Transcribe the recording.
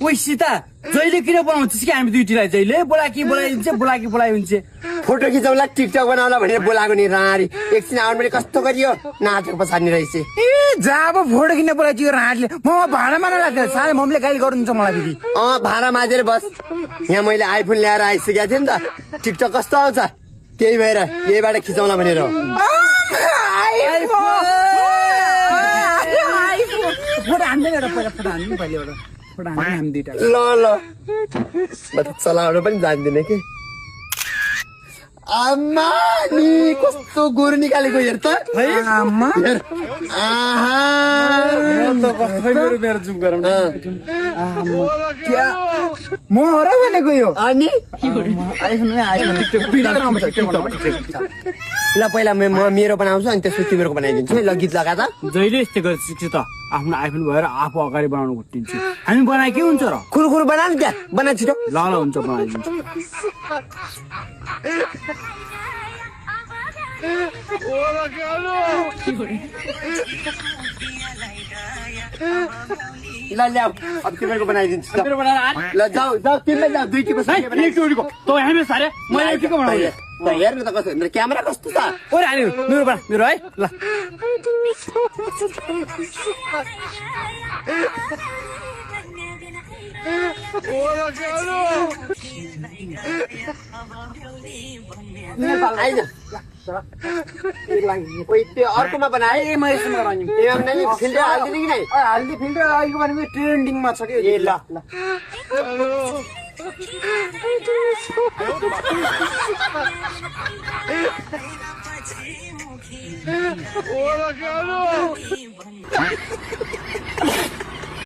ओइ सीता जहिले किन बनाउँछस् कि हामी दुईटीलाई जहिले बोलाइ हुन्छ फोटो खिचाउला टिकटक बनाउला भनेर बोलाएको नि राँडी एकछिन आउनु पनि कस्तो गरियो नाटक पछाड्ने रहेछ ए जा अब फोटो किन्न बोलाइदियो राँडले म भाडा मार्न लाग्यो साले मम्मीले गाली गर्नुहुन्छ मलाई दिदी भाडा माझेर बस यहाँ मैले आइफोन ल्याएर आइसकेको थिएँ नि त टिकटक कस्तो आउँछ त्यही भएर यहीबाट खिचाउला भनेर फोटो हान्दैन एउटा पहिला फोटो हान्नु पहिले एउटा फोटो हान्नु हामी दुईटा ल म त चलाउन पनि जान्दिनँ कि आमा नि कस्तो गोरु निकालेको हेर त आमा हेर आहा मेरो जुम गरौँ म हो र भनेको यो अनि ल पहिला म मेरो बनाउँछु अनि त्यसपछि तिमीहरूको बनाइदिन्छु ल गीत लगा त जहिले यस्तै गरेर सिक्छु त आफ्नो आइफोन भएर आफू अगाडि बनाउनु खोज्दिन्छु हामी बनाए के हुन्छ र खुरखुर बना नि त्यहाँ बना छिटो ल हुन्छ बनाइदिन्छु ल ल्याऊ अब तिमीहरूको बनाइदिन्छु ल जाऊ तिमीलाई जाऊ दुईटी बस तँ हामी सारे मैले के बनाउने हेर्नु त कस्तो क्यामेरा कस्तो छ ओरे हाल्यो मेरो बना मेरो है ल त्यो अर्कोमा बनाए म यसमा गराउने फिल्टर हालिदिने कि नै हाल्दै फिल्टर अहिलेको भनेको ट्रेन्डिङमा छ कि ए ल ल